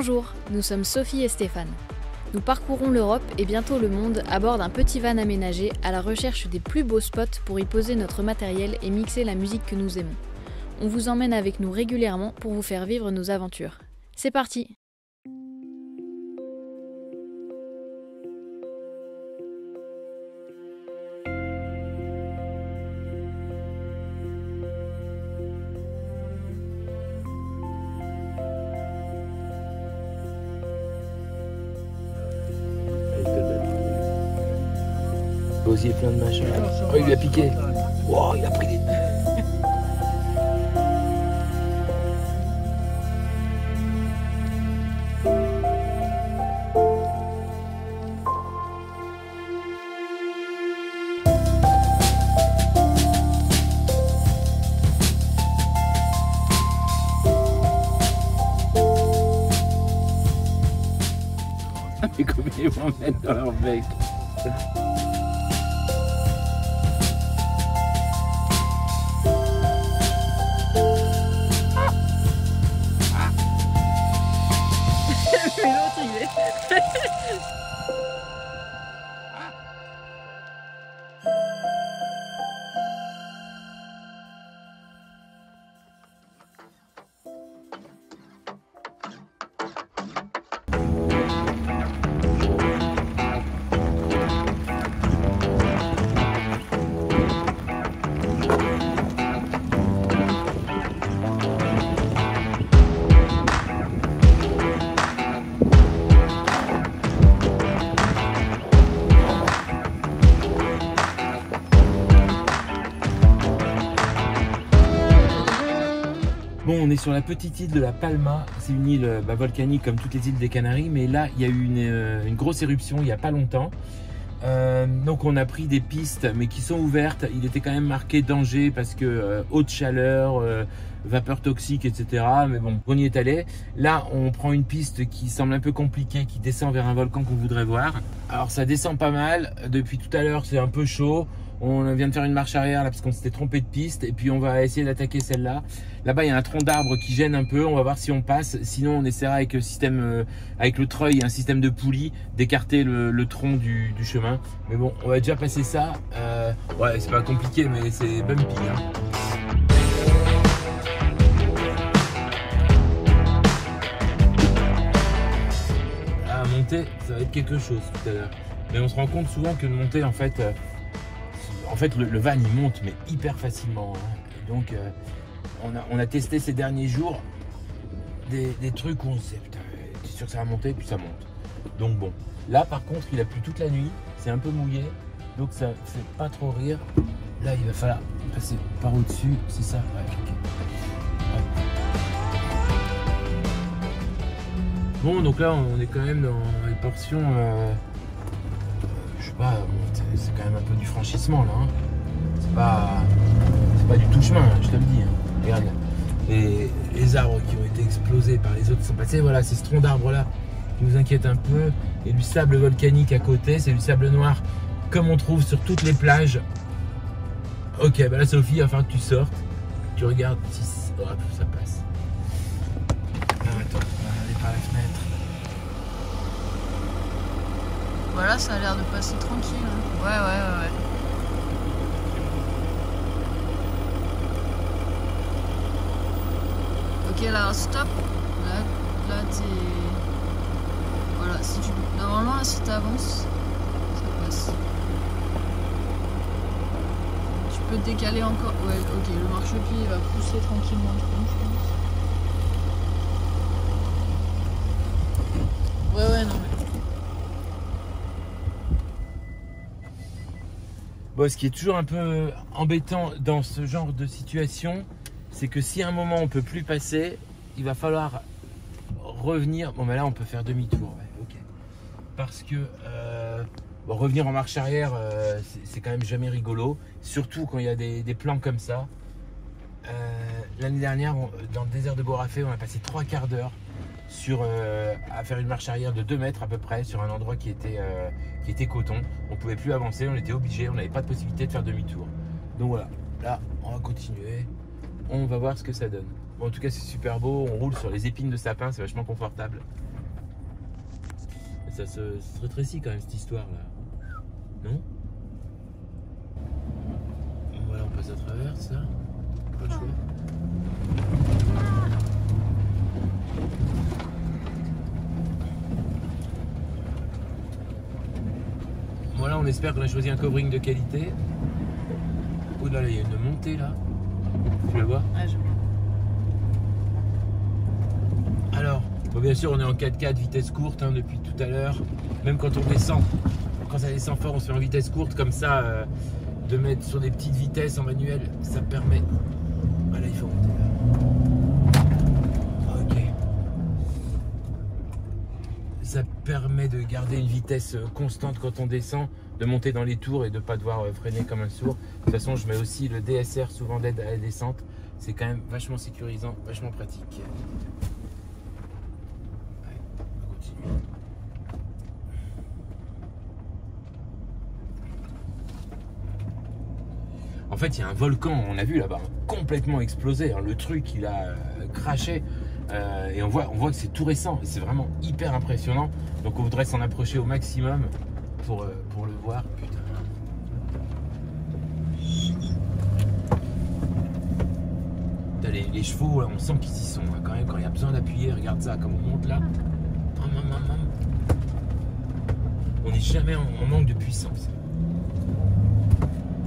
Bonjour, nous sommes Sophie et Stéphane. Nous parcourons l'Europe et bientôt le monde à bord d'un petit van aménagé à la recherche des plus beaux spots pour y poser notre matériel et mixer la musique que nous aimons. On vous emmène avec nous régulièrement pour vous faire vivre nos aventures. C'est parti! Gosier plein de machins. Oh, il lui a piqué. Wow, il a pris des... Mais comme ils vont mettre dans leur bec. Bon, on est sur la petite île de la Palma. C'est une île volcanique comme toutes les îles des Canaries, mais là il y a eu une grosse éruption il n'y a pas longtemps. Donc on a pris des pistes mais qui sont ouvertes. Il était quand même marqué danger parce que haute chaleur, vapeur toxique, etc. Mais bon, on y est allé. Là on prend une piste qui semble un peu compliquée, qui descend vers un volcan qu'on voudrait voir. Alors ça descend pas mal. Depuis tout à l'heure c'est un peu chaud. On vient de faire une marche arrière là parce qu'on s'était trompé de piste et puis on va essayer d'attaquer celle-là. Là-bas il y a un tronc d'arbre qui gêne un peu, on va voir si on passe. Sinon on essaiera avec le système, avec le treuil et un système de poulie d'écarter le tronc du chemin. Mais bon, on va déjà passer ça. Ouais, c'est pas compliqué mais c'est bumpy. À monter, ça va être quelque chose tout à l'heure. Mais on se rend compte souvent que de monter en fait le van il monte mais hyper facilement. Et donc on a testé ces derniers jours des trucs où on se disait putain t'es sûr que ça va monter, puis ça monte. Donc bon, là par contre il a plu toute la nuit, c'est un peu mouillé, donc ça fait pas trop rire. Là il va falloir passer par au-dessus, c'est ça, ouais, okay. Ouais. Bon donc là on est quand même dans les portions je sais pas, c'est quand même un peu du franchissement là, hein. C'est pas du tout chemin, je te le dis, hein. Regarde, les arbres qui ont été explosés par les autres sont passés, voilà, c'est ce tronc d'arbre là qui nous inquiète un peu, et du sable volcanique à côté, c'est du sable noir comme on trouve sur toutes les plages. Ok, bah là Sophie, il va falloir que tu sortes, tu regardes si ça passe. Ah, attends, on va aller par la fenêtre. Voilà, ça a l'air de passer tranquille. Hein. Ouais. Ok, là, stop. Là t'es... Voilà, si tu... Normalement, si t'avances, ça passe. Tu peux te décaler encore. Ouais, ok, le marchepied va pousser tranquillement le tronc, je pense. Ouais, non mais... Bon, ce qui est toujours un peu embêtant dans ce genre de situation, c'est que si à un moment on peut plus passer, il va falloir revenir. Bon, mais là on peut faire demi-tour, ouais, ok. Parce que bon, revenir en marche arrière, c'est quand même jamais rigolo, surtout quand il y a des plans comme ça. L'année dernière, dans le désert de Borafé, on a passé 3 quarts d'heure à faire une marche arrière de 2 mètres à peu près sur un endroit qui était coton. On ne pouvait plus avancer, on était obligé, on n'avait pas de possibilité de faire demi-tour. Donc voilà, là on va continuer, on va voir ce que ça donne. Bon, en tout cas c'est super beau, on roule sur les épines de sapin, c'est vachement confortable. ça se rétrécit quand même cette histoire là. Non? Voilà, on passe à travers ça. Pas le choix. Voilà, on espère qu'on a choisi un covering de qualité. Oh là là, il y a une montée là. Tu la vois? Ouais, je vois. Alors, bon, bien sûr, on est en 4x4 vitesse courte hein, depuis tout à l'heure. Même quand on descend, quand ça descend fort, on se fait en vitesse courte. Comme ça, de mettre sur des petites vitesses en manuel, ça permet. Voilà, il faut monter là. Ok. Ça permet de garder une vitesse constante quand on descend, de monter dans les tours et de ne pas devoir freiner comme un sourd. De toute façon, je mets aussi le DSR souvent d'aide à la descente. C'est quand même vachement sécurisant, vachement pratique. En fait, il y a un volcan, on a vu là-bas, complètement explosé. Le truc, il a craché. Et on voit que c'est tout récent. C'est vraiment hyper impressionnant. Donc, on voudrait s'en approcher au maximum pour le voir. Putain. Les chevaux, là, on sent qu'ils y sont. Là, quand même, quand il y a besoin d'appuyer, regarde ça, comme on monte là. On n'est jamais en manque de puissance.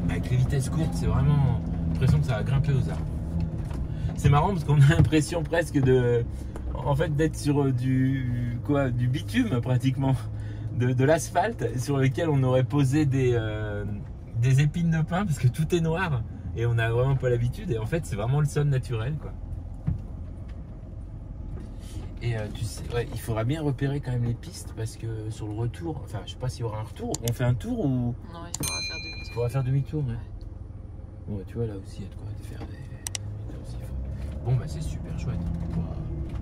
Avec les vitesses courtes, c'est vraiment l'impression que ça va grimper aux arbres. C'est marrant parce qu'on a l'impression presque d'être sur du bitume pratiquement, de l'asphalte sur lequel on aurait posé des épines de pin parce que tout est noir et on n'a vraiment pas l'habitude. Et en fait, c'est vraiment le sol naturel, quoi. Et tu sais, ouais, il faudra bien repérer quand même les pistes parce que sur le retour, enfin, je sais pas s'il y aura un retour. On fait un tour ou? Non, il faudra faire demi-tour. Il faudra faire demi-tour, ouais. Bon, tu vois, là aussi, il y a de quoi faire des aussi. Bon, bah, c'est super chouette.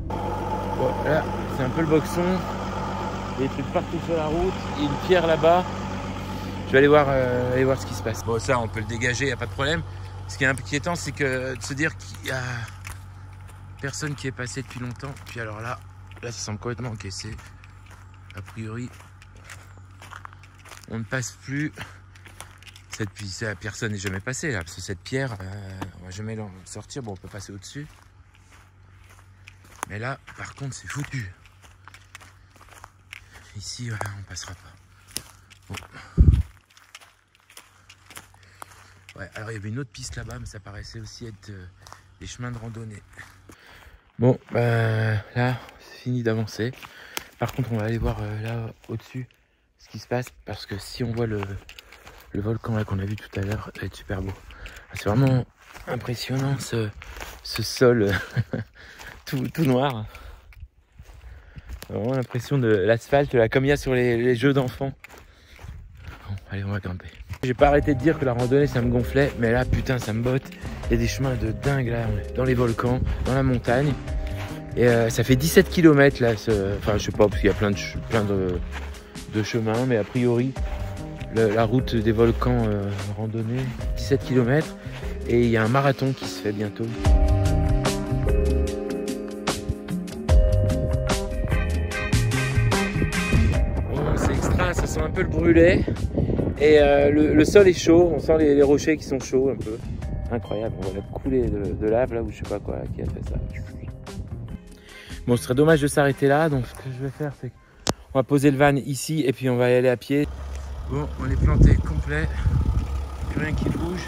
Bon, là, c'est un peu le boxon. Il y a des trucs partout sur la route. Il y a une pierre là-bas. Je vais aller voir ce qui se passe. Bon, ça, on peut le dégager, il n'y a pas de problème. Ce qui est inquiétant, c'est que de se dire qu'il y a personne qui est passé depuis longtemps. Puis alors là, ça semble complètement encaissé. A priori, on ne passe plus. Personne n'est jamais passé là, parce que cette pierre, on va jamais l'en sortir. Bon, on peut passer au-dessus. Mais là, par contre, c'est foutu. Ici, voilà, on passera pas. Bon. Ouais, alors il y avait une autre piste là-bas, mais ça paraissait aussi être des chemins de randonnée. Bon, bah là, c'est fini d'avancer. Par contre, on va aller voir là au-dessus ce qui se passe, parce que si on voit le volcan là qu'on a vu tout à l'heure, ça va être super beau. C'est vraiment impressionnant ce sol tout noir. Vraiment l'impression de l'asphalte là, comme il y a sur les jeux d'enfants. Bon, allez, on va grimper. J'ai pas arrêté de dire que la randonnée ça me gonflait, mais là putain ça me botte. Il y a des chemins de dingue là, on est dans les volcans, dans la montagne. Et ça fait 17 km là, enfin je sais pas, parce qu'il y a plein de chemins, mais a priori la route des volcans randonnée, 17 km. Et il y a un marathon qui se fait bientôt. Bon, c'est extra, ça sent un peu le brûlé. Et le sol est chaud, on sent les rochers qui sont chauds un peu. Incroyable, on va la couler de lave là, ou je sais pas quoi, là, qui a fait ça. Bon, ce serait dommage de s'arrêter là, donc ce que je vais faire, c'est qu'on va poser le van ici et puis on va y aller à pied. Bon, on est planté complet, plus rien qui bouge.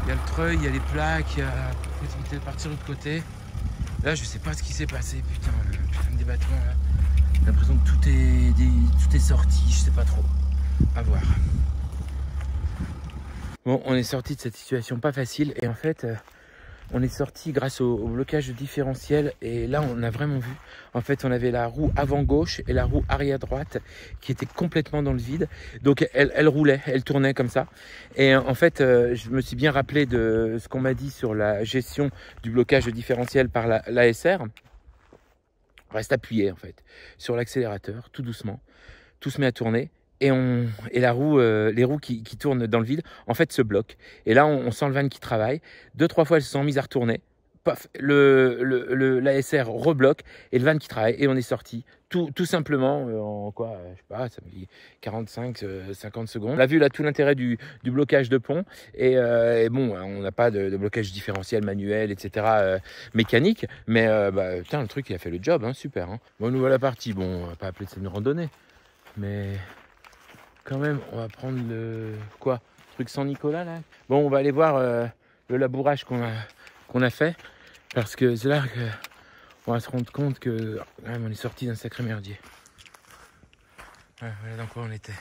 Il y a le treuil, il y a les plaques, il y a la possibilité de partir de l'autre côté. Là, je sais pas ce qui s'est passé, putain, le débattement là. J'ai l'impression que tout est sorti, je sais pas trop. À voir. Bon, on est sorti de cette situation pas facile et en fait, on est sorti grâce au blocage différentiel et là, on a vraiment vu. En fait, on avait la roue avant gauche et la roue arrière droite qui étaient complètement dans le vide. Donc, elle roulait, elle tournait comme ça. Et en fait, je me suis bien rappelé de ce qu'on m'a dit sur la gestion du blocage différentiel par l'ASR. On reste appuyé en fait sur l'accélérateur, tout doucement. Tout se met à tourner. Et la roue, les roues qui tournent dans le vide, en fait, se bloquent. Et là, on sent le van qui travaille. 2-3 fois, elles se sont mises à retourner. paf, l'ASR rebloque et le van qui travaille et on est sorti. Tout simplement en quoi, je sais pas, ça me dit 45-50 secondes. On a vu là tout l'intérêt du blocage de pont et bon, on n'a pas de blocage différentiel manuel, etc. Mécanique, mais putain, le truc il a fait le job, hein, super. Hein. Bon, nous voilà partis. Bon, on va pas appeler ça une randonnée, mais quand même, on va prendre le truc Saint-Nicolas là. Bon, on va aller voir le labourage qu'on a fait parce que c'est là que on va se rendre compte que on est sorti d'un sacré merdier. Ouais, voilà dans quoi on était.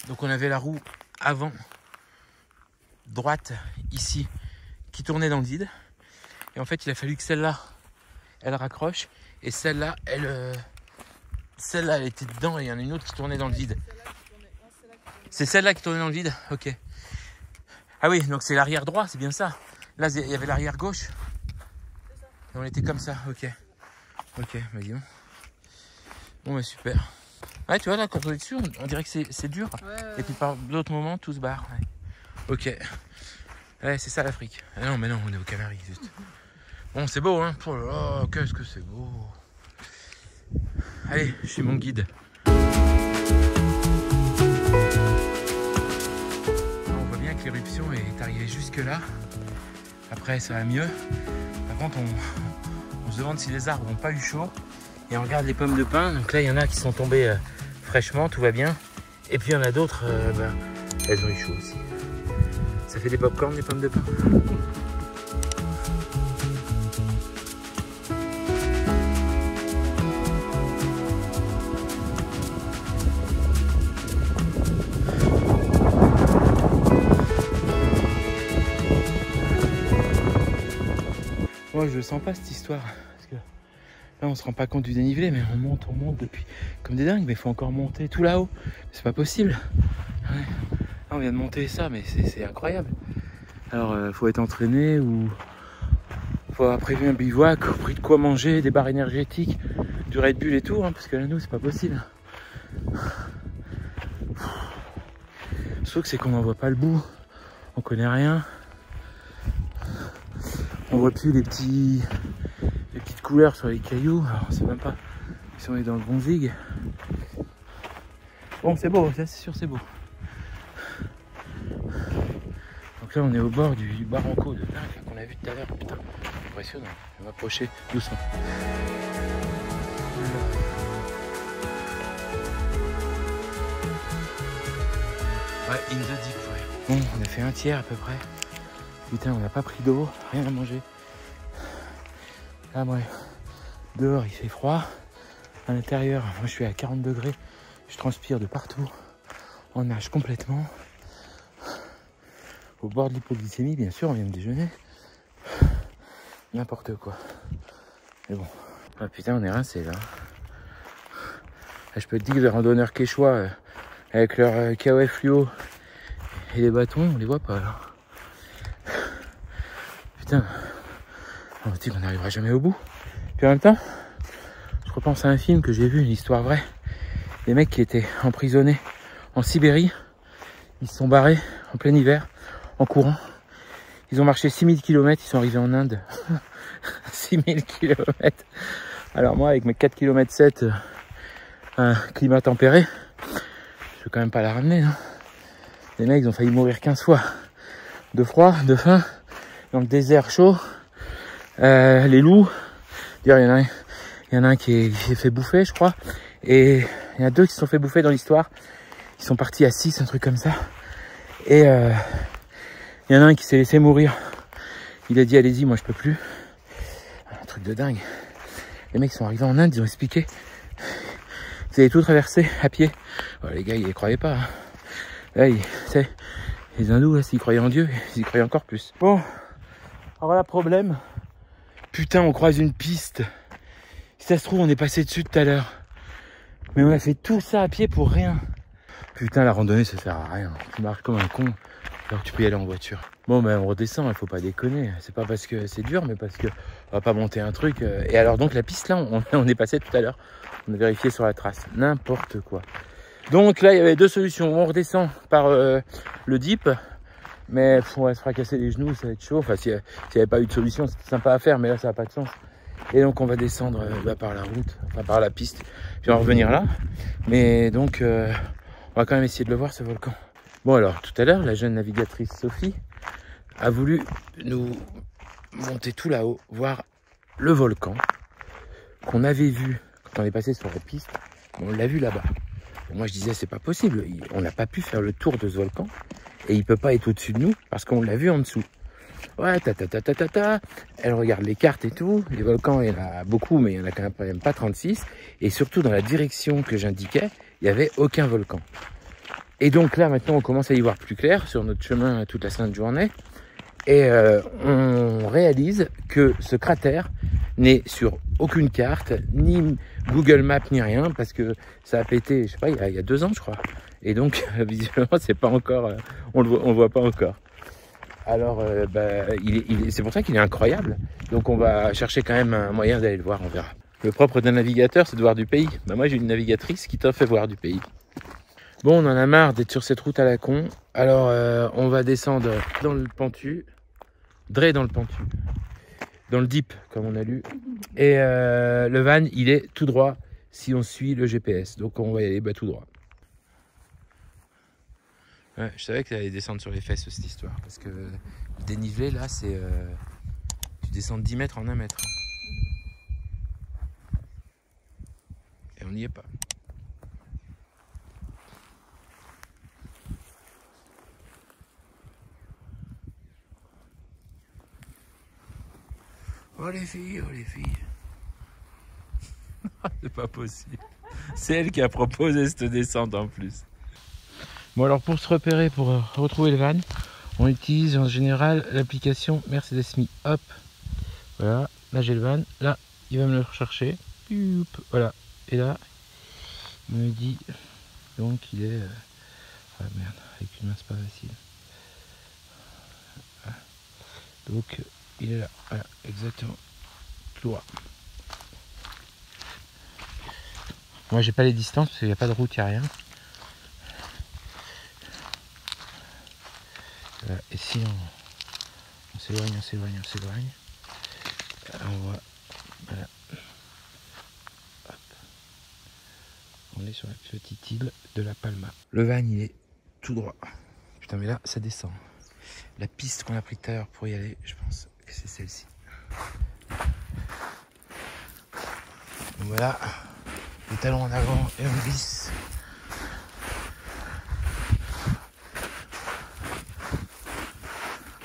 Donc on avait la roue avant droite ici qui tournait dans le vide et en fait il a fallu que celle-là elle raccroche et celle-là elle était dedans et il y en a une autre qui tournait dans le vide. C'est celle-là qui tournait dans le vide. Ok. Ah oui, donc c'est l'arrière droit, c'est bien ça. Là il y avait l'arrière gauche. Et on était comme ça, ok. Ok, bah dis donc. Bon bah super. Ouais, tu vois là, quand on est dessus, on dirait que c'est dur. Ouais. Et puis par d'autres moments, tout se barre. Ouais. Ok. Ouais, c'est ça l'Afrique. Ah non, mais non, on est aux Canaries, juste. Bon, c'est beau, hein. Oh là là, qu'est-ce que c'est beau. Allez, je suis mon guide. On voit bien que l'éruption est arrivée jusque là. Après, ça va mieux. Par contre, on se demande si les arbres n'ont pas eu chaud. Et on regarde les pommes de pin. Donc là, il y en a qui sont tombées fraîchement, tout va bien. Et puis il y en a d'autres, elles ont eu chaud aussi. Ça fait des pop-corn, les pommes de pin. Moi, je ne sens pas cette histoire. Parce que là, on se rend pas compte du dénivelé, mais on monte depuis comme des dingues. Mais il faut encore monter tout là-haut. C'est pas possible. Ouais. Là, on vient de monter ça, mais c'est incroyable. Alors, faut être entraîné ou faut avoir prévu un bivouac, au prix de quoi manger, des barres énergétiques, du Red Bull et tout, hein, parce que là, nous, c'est pas possible. Sauf que c'est qu'on n'en voit pas le bout. On connaît rien. On voit plus les petites couleurs sur les cailloux. Alors on sait même pas si on est dans le bon zig. Bon, c'est beau, ça c'est sûr, c'est beau. Donc là on est au bord du barranco de dingue qu'on a vu tout à l'heure. Putain, impressionnant. Je vais m'approcher doucement. Ouais, in the deep, ouais. Bon, on a fait un tiers à peu près. Putain, on n'a pas pris d'eau, rien à manger. Là, moi, dehors, il fait froid. À l'intérieur, moi, je suis à 40 degrés. Je transpire de partout. On nage complètement. Au bord de l'hypoglycémie, bien sûr, on vient de déjeuner. N'importe quoi. Mais bon. Ah putain, on est rincés, là. Là, je peux te dire que les randonneurs quechua, avec leur KOF fluo et les bâtons, on les voit pas, là. Putain, on se dit qu'on n'arrivera jamais au bout. Puis en même temps, je repense à un film que j'ai vu, une histoire vraie. Des mecs qui étaient emprisonnés en Sibérie, ils se sont barrés en plein hiver, en courant. Ils ont marché 6000 km, ils sont arrivés en Inde. 6000 km. Alors moi, avec mes 4 km 7, un climat tempéré, je peux quand même pas la ramener. Hein. Les mecs, ils ont failli mourir 15 fois. De froid, de faim. Dans le désert chaud, les loups, il y en a un qui s'est fait bouffer, je crois, et il y en a deux qui se sont fait bouffer dans l'histoire. Ils sont partis à 6, un truc comme ça, et il y en a un qui s'est laissé mourir. Il a dit allez-y, moi je peux plus. Un truc de dingue. Les mecs sont arrivés en Inde, ils ont expliqué. Ils avaient tout traversé à pied. Bon, les gars, ils les croyaient pas. Hein. Là, les hindous, là, s'ils croyaient en Dieu, ils y croyaient encore plus. Bon. Alors là, problème. Putain, on croise une piste. Si ça se trouve, on est passé dessus tout à l'heure. Mais on a fait tout ça à pied pour rien. Putain, la randonnée, ça sert à rien. Tu marches comme un con, alors que tu peux y aller en voiture. Bon, ben on redescend, il faut pas déconner. C'est pas parce que c'est dur, mais parce que on va pas monter un truc. Et alors donc la piste là, on est passé tout à l'heure. On a vérifié sur la trace. N'importe quoi. Donc là, il y avait deux solutions. On redescend par le Deep. Mais on va se fracasser les genoux, ça va être chaud. Enfin, s'il n'y avait pas eu de solution, c'était sympa à faire, mais là, ça n'a pas de sens. Et donc, on va descendre par la route, enfin par la piste, puis on va revenir là. Mais donc, on va quand même essayer de le voir, ce volcan. Bon, alors, tout à l'heure, la jeune navigatrice Sophie a voulu nous monter tout là-haut, voir le volcan qu'on avait vu quand on est passé sur la piste. On l'a vu là-bas. Moi, je disais, c'est pas possible. On n'a pas pu faire le tour de ce volcan. Et il peut pas être au-dessus de nous parce qu'on l'a vu en dessous. Ouais, Elle regarde les cartes et tout. Les volcans, il y en a beaucoup, mais il y en a quand même pas 36. Et surtout, dans la direction que j'indiquais, il n'y avait aucun volcan. Et donc là, maintenant, on commence à y voir plus clair sur notre chemin toute la sainte journée. Et on réalise que ce cratère n'est sur aucune carte, ni Google Maps, ni rien, parce que ça a pété, je sais pas, il y a 2 ans, je crois. Et donc, visiblement, c'est pas encore, on le voit pas encore. Alors, c'est pour ça qu'il est incroyable. Donc, on va chercher quand même un moyen d'aller le voir, on verra. Le propre d'un navigateur, c'est de voir du pays. Bah, moi, j'ai une navigatrice qui t'a fait voir du pays. Bon, on en a marre d'être sur cette route à la con. Alors, on va descendre dans le pentu, dans le pentu, dans le deep, comme on a lu. Et le van, il est tout droit si on suit le GPS. Donc, on va y aller tout droit. Ouais, je savais que ça allait descendre sur les fesses, cette histoire. Parce que le dénivelé, là, c'est... tu descends de 10 mètres en 1 mètre. Et on n'y est pas. Oh les filles, oh les filles. C'est pas possible. C'est elle qui a proposé cette descente en plus. Bon, alors pour se repérer, pour retrouver le van, on utilise en général l'application Mercedes-Me. Hop, voilà, là j'ai le van, là il va me le rechercher, voilà, et là il me dit donc il est ah merde, avec une main c'est pas facile, voilà. Donc il est là, voilà, exactement, tout droit. Moi j'ai pas les distances parce qu'il n'y a pas de route, il n'y a rien. Et si on s'éloigne, on s'éloigne, on s'éloigne, on voit, voilà, hop, on est sur la petite île de la Palma. Le van il est tout droit. Putain mais là ça descend. La piste qu'on a pris tout à l'heure pour y aller, je pense que c'est celle-ci. Donc voilà, les talons en avant et on glisse.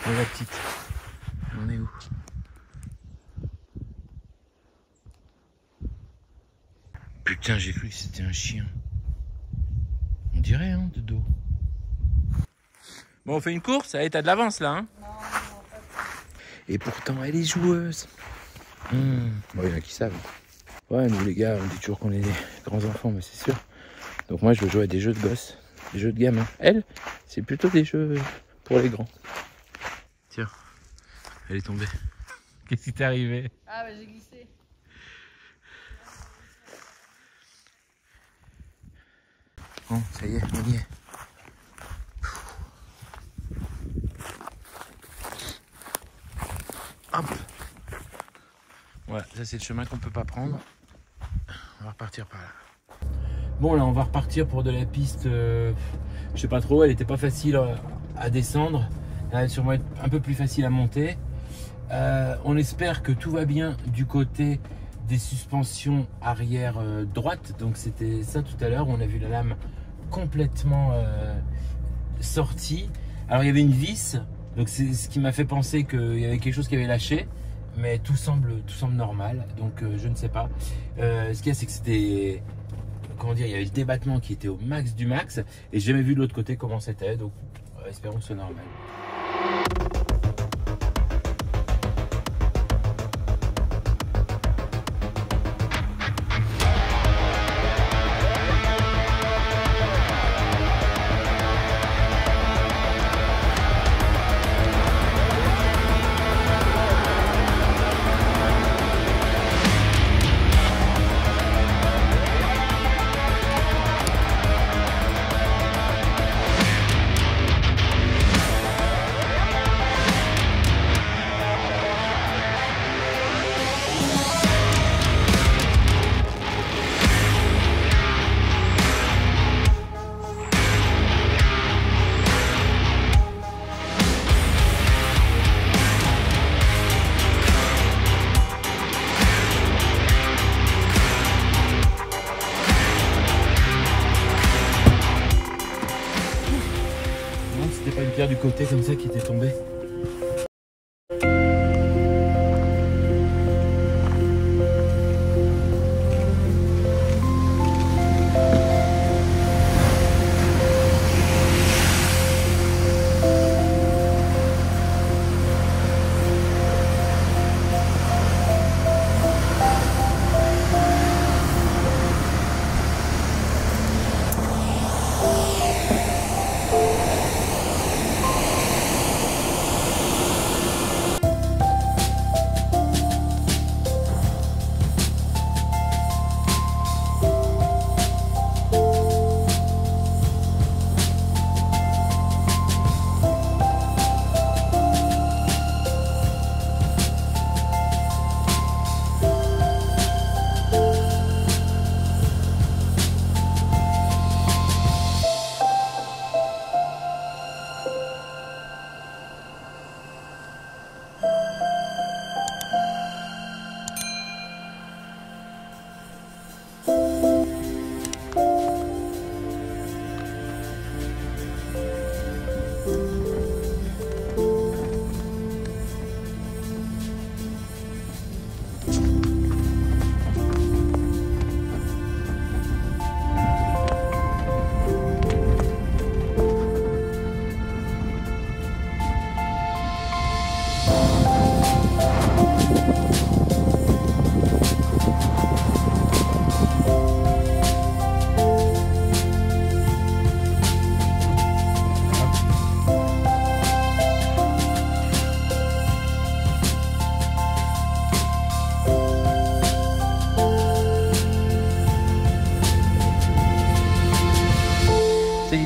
La petite, on est où? Putain, j'ai cru que c'était un chien. On dirait, hein, de dos. Bon, on fait une course? Allez, t'as de l'avance là, hein? Non, pas de... Et pourtant, elle est joueuse. Bon, il y en a qui savent. Ouais, nous les gars, on dit toujours qu'on est des grands enfants, mais c'est sûr. Donc moi, je veux jouer à des jeux de gosses, des jeux de gamins. Elle, c'est plutôt des jeux pour les grands. Tiens, elle est tombée. Qu'est-ce qui t'est arrivé? Ah bah j'ai glissé. Bon, ça y est, on y est. Hop. Voilà, ça c'est le chemin qu'on peut pas prendre. On va repartir par là. Bon là, on va repartir pour de la piste, je sais pas trop, elle était pas facile à descendre. Elle va sûrement être un peu plus facile à monter. On espère que tout va bien du côté des suspensions arrière droite. Donc c'était ça tout à l'heure. On a vu la lame complètement sortie. Alors il y avait une vis. Donc c'est ce qui m'a fait penser qu'il y avait quelque chose qui avait lâché. Mais tout semble normal. Donc je ne sais pas. Ce qu'il y a, c'est que c'était... Comment dire, il y avait le débattement qui était au max du max. Et j'ai jamais vu de l'autre côté comment c'était. Donc espérons que c'est normal. pierres du côté comme ça qui étaient tombées.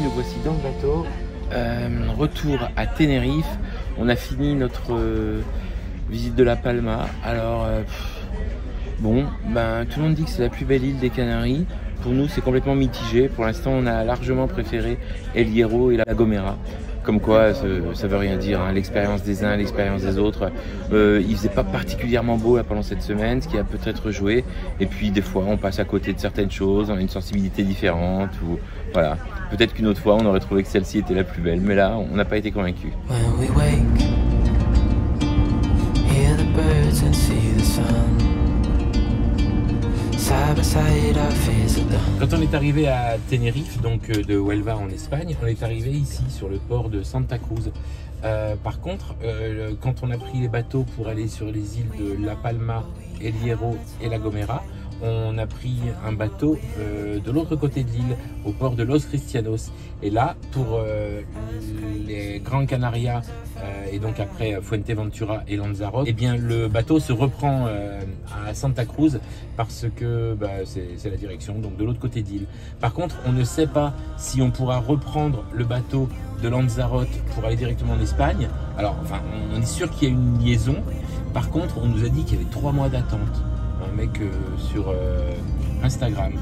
Nous voici dans le bateau, retour à Tenerife. On a fini notre visite de La Palma. Alors bon, tout le monde dit que c'est la plus belle île des Canaries. Pour nous c'est complètement mitigé. Pour l'instant on a largement préféré El Hierro et La Gomera. Comme quoi ça veut rien dire, hein. L'expérience des uns, l'expérience des autres. Il faisait pas particulièrement beau là pendant cette semaine, ce qui a peut-être joué. Et puis des fois on passe à côté de certaines choses, on a une sensibilité différente. Ou voilà. Peut-être qu'une autre fois on aurait trouvé que celle-ci était la plus belle, mais là on n'a pas été convaincus. Quand on est arrivé à Tenerife, donc de Huelva en Espagne, on est arrivé ici sur le port de Santa Cruz. Par contre, quand on a pris les bateaux pour aller sur les îles de La Palma, El Hierro et La Gomera, on a pris un bateau de l'autre côté de l'île, au port de Los Cristianos. Et là, pour les Gran Canaria, et donc après Fuerteventura et Lanzarote, eh bien le bateau se reprend à Santa Cruz parce que c'est la direction, donc de l'autre côté de l'île. Par contre, on ne sait pas si on pourra reprendre le bateau de Lanzarote pour aller directement en Espagne. Alors, enfin, on est sûr qu'il y a une liaison. Par contre, on nous a dit qu'il y avait 3 mois d'attente. Un mec sur Instagram,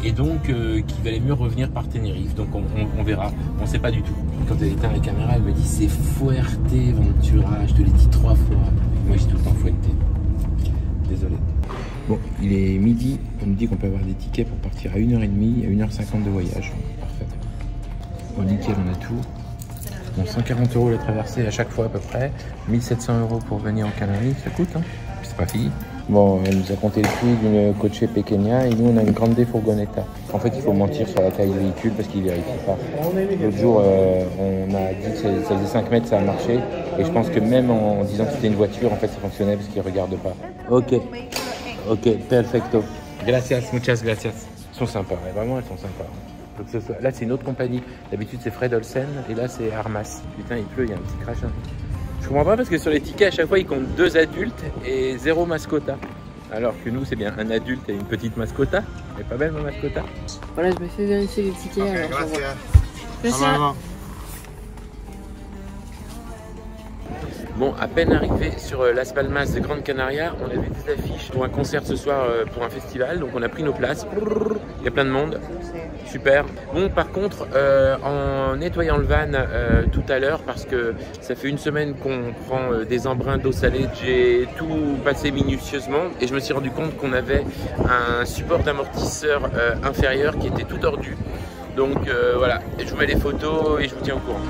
et donc qu'il valait mieux revenir par Tenerife. Donc on verra, on sait pas du tout. Quand elle éteint la caméra, elle me dit c'est Fuerteventura, je te l'ai dit 3 fois. Moi je dis tout le temps Fuente. Désolé. Bon, il est midi, on nous dit qu'on peut avoir des tickets pour partir à 1h30 à 1h50 de voyage. Parfait. Bon, nickel, on a tout. Bon, 140 € la traversée à chaque fois à peu près, 1700 € pour venir en Canaries, ça coûte, hein. C'est pas fini. Bon, elle nous a compté le prix d'une Coche Pequeña et nous on a une grande Furgoneta. En fait, il faut mentir sur la taille du véhicule parce qu'il ne vérifie pas. L'autre jour, on a dit que ça faisait 5 mètres, ça a marché. Et je pense que même en disant que c'était une voiture, en fait, ça fonctionnait parce qu'il ne regarde pas. Ok, perfecto. Gracias, muchas gracias. Elles sont sympas, vraiment elles sont sympas. Donc, là, c'est une autre compagnie. D'habitude, c'est Fred Olsen et là, c'est Armas. Putain, il pleut, il y a un petit crash. Hein. Je comprends pas parce que sur les tickets, à chaque fois, ils comptent 2 adultes et 0 mascota. Alors que nous, c'est bien un adulte et une petite mascota. Elle est pas belle, ma mascota? Voilà, je me fais vérifier les tickets. Okay, alors gracias. Bon, à peine arrivé sur Las Palmas de Gran Canaria, on a vu des affiches pour un concert ce soir pour un festival. Donc on a pris nos places. Il y a plein de monde. Super. Bon, par contre, en nettoyant le van tout à l'heure, parce que ça fait une semaine qu'on prend des embruns d'eau salée, j'ai tout passé minutieusement et je me suis rendu compte qu'on avait un support d'amortisseur inférieur qui était tout tordu. Donc voilà, je vous mets les photos et je vous tiens au courant.